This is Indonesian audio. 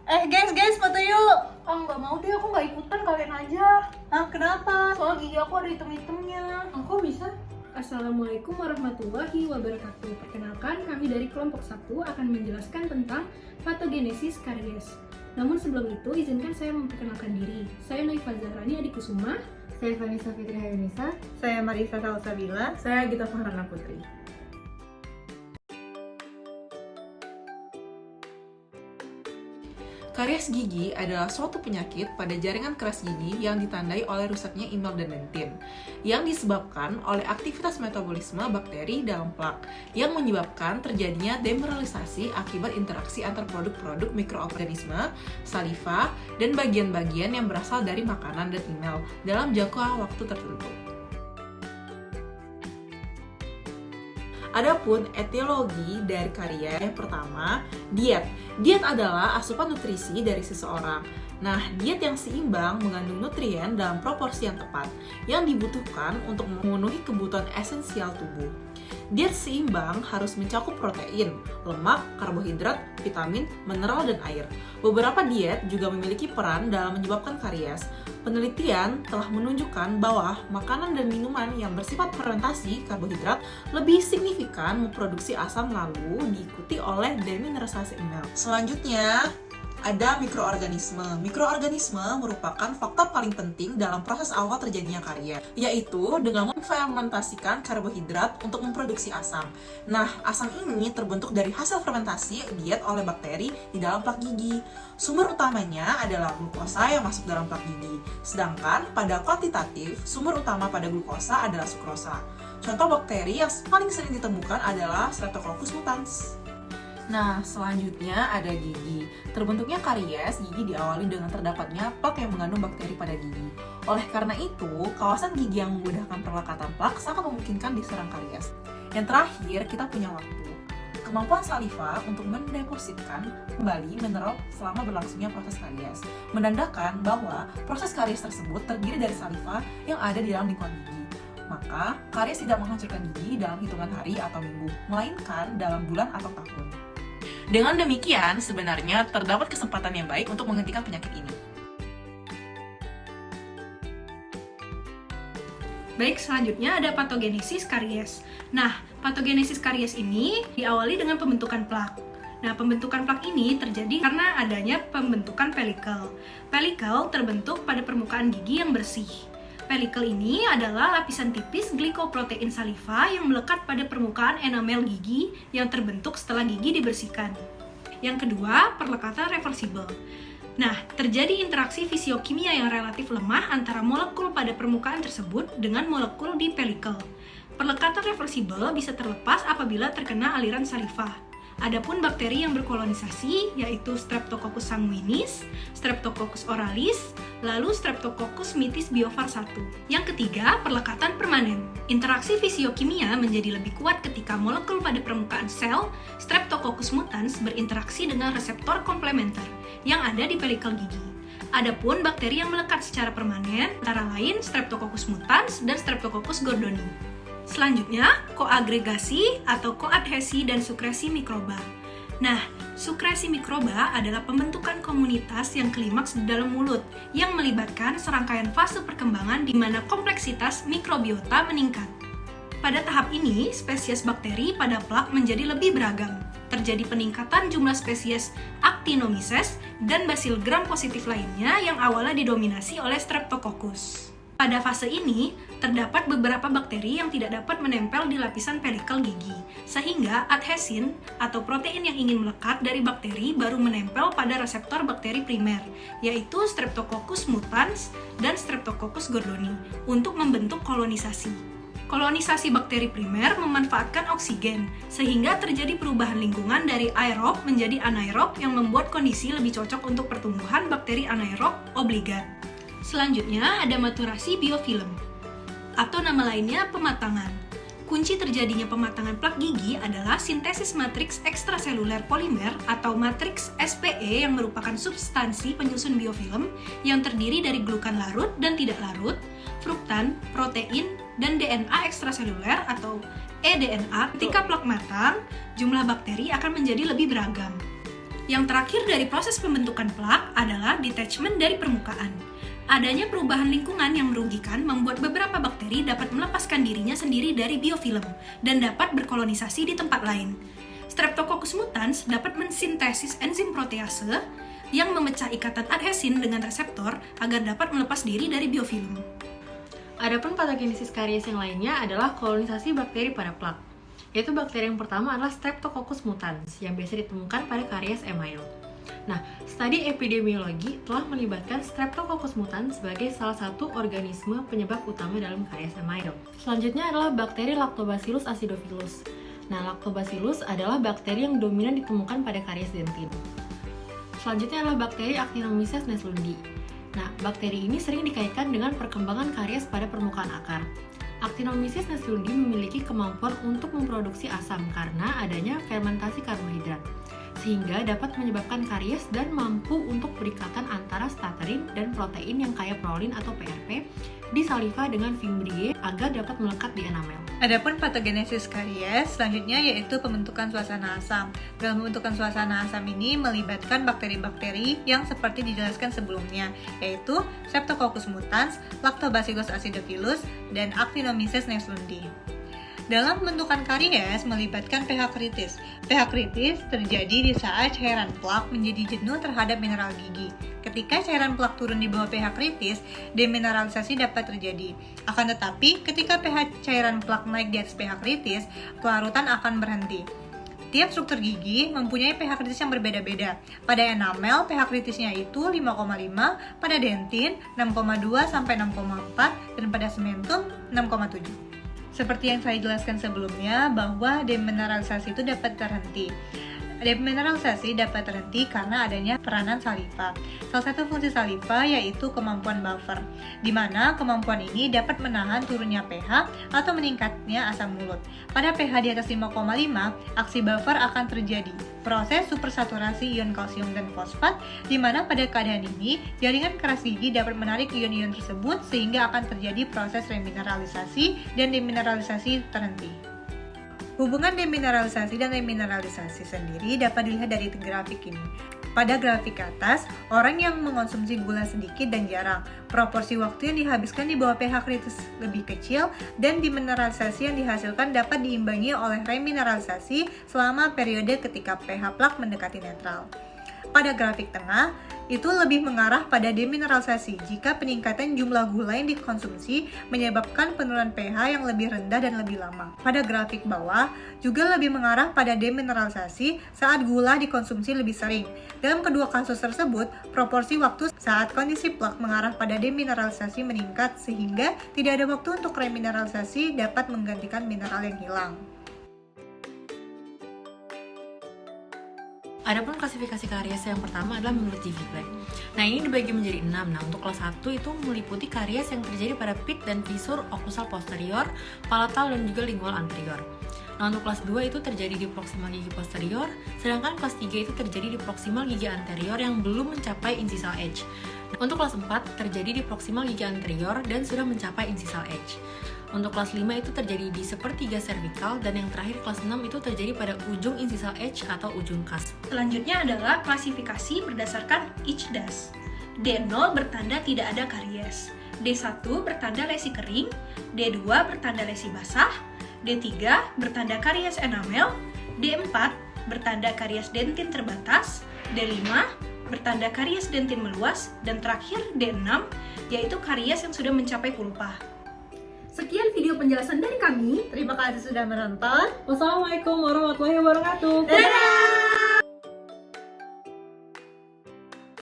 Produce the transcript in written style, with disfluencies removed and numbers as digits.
Guys, foto yuk. Ah, nggak mau deh, aku nggak ikutan, kalian aja. Ah, kenapa? Soalnya gigi aku ada hitam-hitamnya. Kok bisa? Assalamualaikum warahmatullahi wabarakatuh. Perkenalkan, kami dari kelompok 1 akan menjelaskan tentang patogenesis karies. Namun sebelum itu, izinkan saya memperkenalkan diri. Saya Noifa Zahrani Adikusuma. Saya Vanessa Fitri Hayunisa. Saya Marisa Salsabila. Saya Gita Fahrana Putri. Karies gigi adalah suatu penyakit pada jaringan keras gigi yang ditandai oleh rusaknya inul dan dentin, yang disebabkan oleh aktivitas metabolisme bakteri dalam plak, yang menyebabkan terjadinya demineralisasi akibat interaksi antar produk-produk mikroorganisme, saliva, dan bagian-bagian yang berasal dari makanan dan inul dalam jangka waktu tertentu. Adapun etiologi dari karies yang pertama, diet. Diet adalah asupan nutrisi dari seseorang. Nah, diet yang seimbang mengandung nutrien dalam proporsi yang tepat, yang dibutuhkan untuk memenuhi kebutuhan esensial tubuh. Diet seimbang harus mencakup protein, lemak, karbohidrat, vitamin, mineral, dan air. Beberapa diet juga memiliki peran dalam menyebabkan karies. Penelitian telah menunjukkan bahwa makanan dan minuman yang bersifat fermentasi karbohidrat lebih signifikan memproduksi asam lalu diikuti oleh demineralisasi inul. Selanjutnya, ada mikroorganisme. Mikroorganisme merupakan faktor paling penting dalam proses awal terjadinya karies, yaitu dengan memfermentasikan karbohidrat untuk memproduksi asam. Nah, asam ini terbentuk dari hasil fermentasi diet oleh bakteri di dalam plak gigi. Sumber utamanya adalah glukosa yang masuk dalam plak gigi, sedangkan pada kuantitatif, sumber utama pada glukosa adalah sukrosa. Contoh bakteri yang paling sering ditemukan adalah Streptococcus mutans. Nah, selanjutnya ada gigi. Terbentuknya karies, gigi diawali dengan terdapatnya plak yang mengandung bakteri pada gigi. Oleh karena itu, kawasan gigi yang memudahkan perlekatan plak sangat memungkinkan diserang karies. Yang terakhir, kita punya waktu. Kemampuan saliva untuk mendepositkan kembali mineral selama berlangsungnya proses karies menandakan bahwa proses karies tersebut terdiri dari saliva yang ada di dalam lingkungan gigi. Maka, karies tidak menghancurkan gigi dalam hitungan hari atau minggu, melainkan dalam bulan atau tahun. Dengan demikian, sebenarnya terdapat kesempatan yang baik untuk menghentikan penyakit ini. Baik, selanjutnya ada patogenesis karies. Nah, patogenesis karies ini diawali dengan pembentukan plak. Nah, pembentukan plak ini terjadi karena adanya pembentukan pelikel. Pelikel terbentuk pada permukaan gigi yang bersih. Pelikel ini adalah lapisan tipis glikoprotein saliva yang melekat pada permukaan enamel gigi yang terbentuk setelah gigi dibersihkan. Yang kedua, perlekatan reversibel. Nah, terjadi interaksi fisiokimia yang relatif lemah antara molekul pada permukaan tersebut dengan molekul di pelikel. Perlekatan reversibel bisa terlepas apabila terkena aliran saliva. Adapun bakteri yang berkolonisasi yaitu Streptococcus sanguinis, Streptococcus oralis, lalu Streptococcus mitis biovar 1. Yang ketiga, perlekatan permanen. Interaksi fisiokimia menjadi lebih kuat ketika molekul pada permukaan sel Streptococcus mutans berinteraksi dengan reseptor komplementer yang ada di pelikel gigi. Adapun bakteri yang melekat secara permanen antara lain Streptococcus mutans dan Streptococcus gordoni. Selanjutnya, koagregasi atau koadhesi dan sukresi mikroba. Nah, sukresi mikroba adalah pembentukan komunitas yang klimaks di dalam mulut yang melibatkan serangkaian fase perkembangan di mana kompleksitas mikrobiota meningkat. Pada tahap ini, spesies bakteri pada plak menjadi lebih beragam. Terjadi peningkatan jumlah spesies Actinomyces dan Bacillus gram positif lainnya yang awalnya didominasi oleh Streptococcus. Pada fase ini, terdapat beberapa bakteri yang tidak dapat menempel di lapisan pelikel gigi, sehingga adhesin atau protein yang ingin melekat dari bakteri baru menempel pada reseptor bakteri primer, yaitu Streptococcus mutans dan Streptococcus gordoni, untuk membentuk kolonisasi. Kolonisasi bakteri primer memanfaatkan oksigen, sehingga terjadi perubahan lingkungan dari aerob menjadi anaerob yang membuat kondisi lebih cocok untuk pertumbuhan bakteri anaerob obligat. Selanjutnya ada maturasi biofilm, atau nama lainnya pematangan. Kunci terjadinya pematangan plak gigi adalah sintesis matriks ekstraseluler polimer atau matriks SPE yang merupakan substansi penyusun biofilm yang terdiri dari glukan larut dan tidak larut, fruktan, protein, dan DNA ekstraseluler atau eDNA. Ketika plak matang, jumlah bakteri akan menjadi lebih beragam. Yang terakhir dari proses pembentukan plak adalah detachment dari permukaan. Adanya perubahan lingkungan yang merugikan membuat beberapa bakteri dapat melepaskan dirinya sendiri dari biofilm dan dapat berkolonisasi di tempat lain. Streptococcus mutans dapat mensintesis enzim protease yang memecah ikatan adhesin dengan reseptor agar dapat melepas diri dari biofilm. Adapun patogenesis karies yang lainnya adalah kolonisasi bakteri pada plak. Yaitu bakteri yang pertama adalah Streptococcus mutans yang biasa ditemukan pada karies email. Nah, studi epidemiologi telah melibatkan Streptococcus mutans sebagai salah satu organisme penyebab utama dalam karies email. Selanjutnya adalah bakteri Lactobacillus acidophilus. Nah, Lactobacillus adalah bakteri yang dominan ditemukan pada karies dentin. Selanjutnya adalah bakteri Actinomyces neslundii. Nah, bakteri ini sering dikaitkan dengan perkembangan karies pada permukaan akar. Actinomyces neslundii memiliki kemampuan untuk memproduksi asam karena adanya fermentasi karbohidrat, sehingga dapat menyebabkan karies dan mampu untuk berikatan antara staterin dan protein yang kaya prolin atau PRP di saliva dengan Fimbriae agar dapat melekat di enamel. Adapun patogenesis karies selanjutnya yaitu pembentukan suasana asam. Dalam pembentukan suasana asam ini melibatkan bakteri-bakteri yang seperti dijelaskan sebelumnya, yaitu Streptococcus mutans, Lactobacillus acidophilus, dan Actinomyces neslundii. Dalam pembentukan karies melibatkan pH kritis. pH kritis terjadi di saat cairan plak menjadi jenuh terhadap mineral gigi. Ketika cairan plak turun di bawah pH kritis, demineralisasi dapat terjadi. Akan tetapi, ketika pH cairan plak naik di atas pH kritis, pelarutan akan berhenti. Tiap struktur gigi mempunyai pH kritis yang berbeda-beda. Pada enamel, pH kritisnya itu 5,5, pada dentin 6,2 sampai 6,4, dan pada sementum 6,7. Seperti yang saya jelaskan sebelumnya, bahwa demineralisasi itu dapat terhenti. Demineralisasi dapat terhenti karena adanya peranan saliva. Salah satu fungsi saliva yaitu kemampuan buffer, di mana kemampuan ini dapat menahan turunnya pH atau meningkatnya asam mulut. Pada pH di atas 5,5, aksi buffer akan terjadi. Proses supersaturasi ion kalsium dan fosfat, di mana pada keadaan ini, jaringan keras gigi dapat menarik ion-ion tersebut sehingga akan terjadi proses remineralisasi dan demineralisasi terhenti. Hubungan demineralisasi dan remineralisasi sendiri dapat dilihat dari grafik ini. Pada grafik atas, orang yang mengonsumsi gula sedikit dan jarang, proporsi waktu yang dihabiskan di bawah pH kritis lebih kecil, dan demineralisasi yang dihasilkan dapat diimbangi oleh remineralisasi selama periode ketika pH plak mendekati netral. Pada grafik tengah, itu lebih mengarah pada demineralisasi jika peningkatan jumlah gula yang dikonsumsi menyebabkan penurunan pH yang lebih rendah dan lebih lama. Pada grafik bawah, juga lebih mengarah pada demineralisasi saat gula dikonsumsi lebih sering. Dalam kedua kasus tersebut, proporsi waktu saat kondisi plak mengarah pada demineralisasi meningkat sehingga tidak ada waktu untuk remineralisasi dapat menggantikan mineral yang hilang. Adapun klasifikasi karies yang pertama adalah menurut GV Black. Nah, ini dibagi menjadi 6. Nah, untuk kelas 1 itu meliputi karies yang terjadi pada pit dan fisur oklusal posterior, palatal, dan juga lingual anterior. Nah, untuk kelas 2 itu terjadi di proksimal gigi posterior, sedangkan kelas 3 itu terjadi di proksimal gigi anterior yang belum mencapai incisal edge. Untuk kelas 4 terjadi di proksimal gigi anterior dan sudah mencapai incisal edge. Untuk kelas 5 itu terjadi di sepertiga cervical, dan yang terakhir kelas 6 itu terjadi pada ujung incisal edge atau ujung cusp. Selanjutnya adalah klasifikasi berdasarkan ICH-DAS. D0 bertanda tidak ada karies, D1 bertanda lesi kering, D2 bertanda lesi basah, D3 bertanda karies enamel, D4 bertanda karies dentin terbatas, D5 bertanda karies dentin meluas, dan terakhir D6 yaitu karies yang sudah mencapai pulpa. Sekian video penjelasan dari kami. Terima kasih sudah menonton. Wassalamualaikum warahmatullahi wabarakatuh. Dadah!